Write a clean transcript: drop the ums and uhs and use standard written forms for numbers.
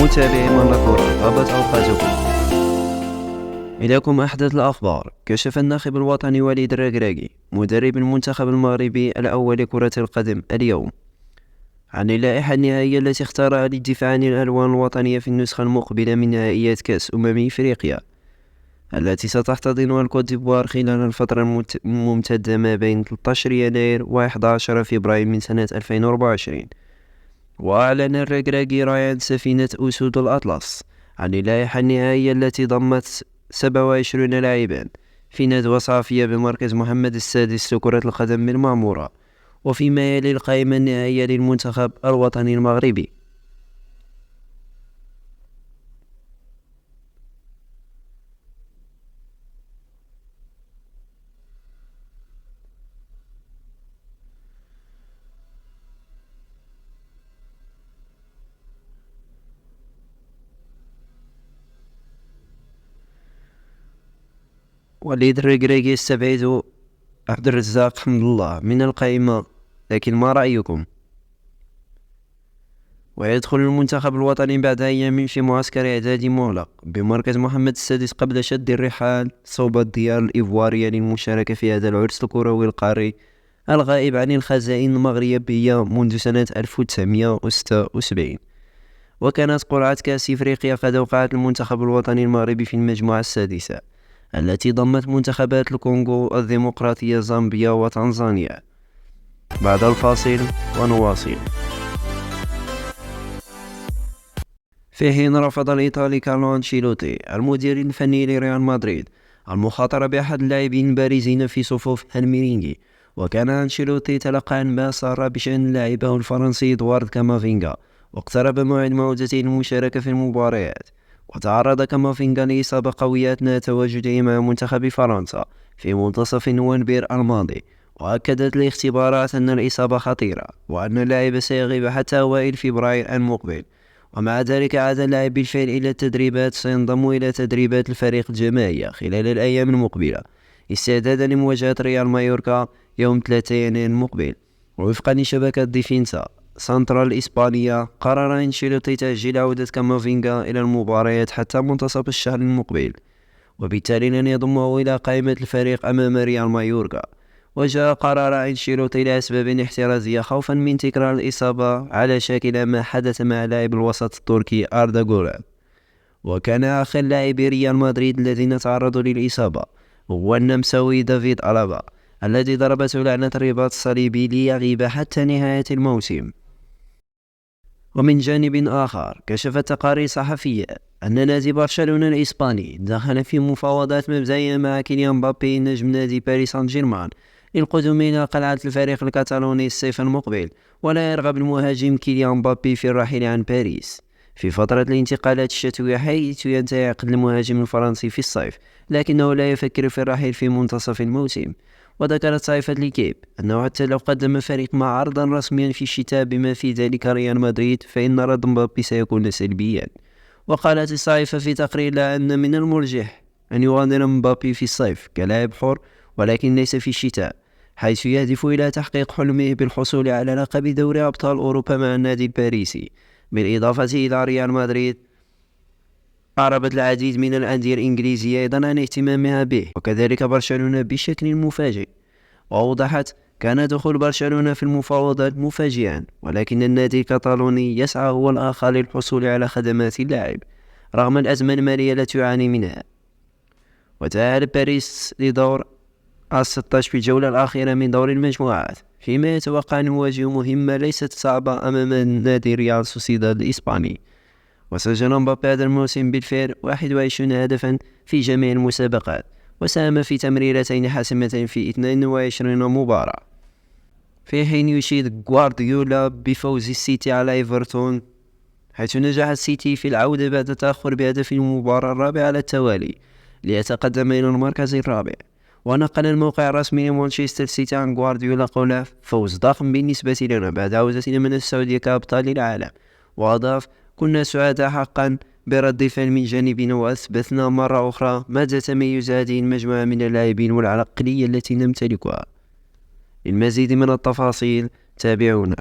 متابعي مالاكورة طابت أوقاتكم. إليكم أحدث الأخبار. كشف الناخب الوطني وليد الركراكي مدرب المنتخب المغربي الأول لكرة القدم اليوم عن اللائحة النهائية التي اختارها للدفاع عن الألوان الوطنية في النسخة المقبلة من نهائيات كأس إفريقيا التي ستحتضنها الكوت ديفوار خلال الفترة الممتدة ما بين 13 يناير و 11 فبراير من سنة 2024. وأعلن الركراكي ريان سفينة أسود الأطلس عن اللائحة النهائية التي ضمت 27 لاعبا في ندوة صحفية بمركز محمد السادس لكرة القدم بالمعمورة، وفيما يلي القائمة النهائية للمنتخب الوطني المغربي. وليد الركراكي يستبعد عبد الرزاق حمد الله من القائمة، لكن ما رأيكم؟ ويدخل المنتخب الوطني بعد أيام في معسكر إعدادي مغلق بمركز محمد السادس قبل شد الرحال صوب الديار الإيفوارية للمشاركة في هذا العرس الكروي القاري الغائب عن الخزائن المغربية منذ سنة 1976. وكانت قرعة كأس إفريقيا قد أوقعت المنتخب الوطني المغربي في المجموعة السادسة التي ضمت منتخبات الكونغو الديمقراطية، زامبيا وتنزانيا. بعد الفاصل ونواصل. في حين رفض الإيطالي كارلو أنشيلوتي المدير الفني لريال مدريد المخاطرة بأحد اللاعبين البارزين في صفوف الميرينغي، وكان أنشيلوتي تلقى أنباء سارة بشأن لاعبه الفرنسي إدوارد كامافينغا، واقترب موعد عودته للمشاركة في المباريات. وتعرض كامافينغا لإصابة قوية أثناء تواجده مع منتخب فرنسا في منتصف نوفمبر الماضي، وأكدت الاختبارات أن الإصابة خطيرة وأن اللاعب سيغيب حتى أوائل فبراير المقبل. ومع ذلك عاد اللاعب بالفعل إلى التدريبات، سينضم إلى تدريبات الفريق الجماعية خلال الأيام المقبلة استعدادا لمواجهة ريال مايوركا يوم 3 يناير المقبل. ووفقا لشبكة ديفينسا سنترال الإسبانية، قرر أنشيلوتي تأجيل عودة كامافينغا إلى المباريات حتى منتصف الشهر المقبل، وبالتالي لن يضمه إلى قائمة الفريق أمام ريال مايوركا. وجاء قرار أنشيلوتي لأسباب احترازية خوفا من تكرار الإصابة على شاكل ما حدث مع لاعب الوسط التركي أردا جولر. وكان آخر لاعبي ريال مدريد الذين تعرضوا للإصابة هو النمساوي دافيد ألابا الذي ضربته لعنة الرباط الصليبي ليغيب حتى نهاية الموسم. ومن جانب آخر، كشفت تقارير صحفية أن نادي برشلونة الإسباني دخل في مفاوضات مبدئية مع كيليان مبابي نجم نادي باريس سان جيرمان للقدوم إلى قلعة الفريق الكتالوني الصيف المقبل، ولا يرغب المهاجم كيليان مبابي في الرحيل عن باريس في فترة الانتقالات الشتوية، حيث ينتهي عقد المهاجم الفرنسي في الصيف، لكنه لا يفكر في الرحيل في منتصف الموسم. وذكرت صحيفة ليكيب أنه حتى لو قدم فريق مع عرضا رسميا في الشتاء بما في ذلك ريال مدريد، فإن رد مبابي سيكون سلبيا. وقالت الصحيفة في تقرير لها أن من المرجح أن يغادر مبابي في الصيف كلاعب حر، ولكن ليس في الشتاء، حيث يهدف إلى تحقيق حلمه بالحصول على لقب دوري أبطال أوروبا مع النادي الباريسي. بالإضافة إلى ريال مدريد، أعربت العديد من الأندية الإنجليزية أيضا عن اهتمامها به، وكذلك برشلونة بشكل مفاجئ. وأوضحت: كان دخول برشلونة في المفاوضات مفاجئا، ولكن النادي الكتالوني يسعى هو الآخر للحصول على خدمات اللاعب رغم الأزمة المالية التي يعاني منها. وتأهل باريس لدور 16 في الجولة الأخيرة من دور المجموعات، فيما يتوقع أن يواجه مهمة ليست صعبة أمام نادي ريال سوسيداد الإسباني. وسجل مبابي هذا الموسم بالفعل 21 هدفا في جميع المسابقات، وساهم في تمريرتين حاسمتين في 22 مباراة. في حين يشيد غوارديولا بفوز السيتي على إيفرتون، حيث نجح السيتي في العودة بعد تأخر بهدف المباراة الرابعة على التوالي ليتقدم إلى المركز الرابع. ونقل الموقع الرسمي لمانشستر سيتي عن غوارديولا قوله: فوز ضخم بالنسبة لنا بعد عودتنا من السعودية كأبطال العالم. وأضاف: كنا سعداء حقا برد الفعل من جانبنا، وأثبتنا مرة أخرى مدى تميز هذه المجموعة من اللاعبين والعقلية التي نمتلكها. للمزيد من التفاصيل تابعونا.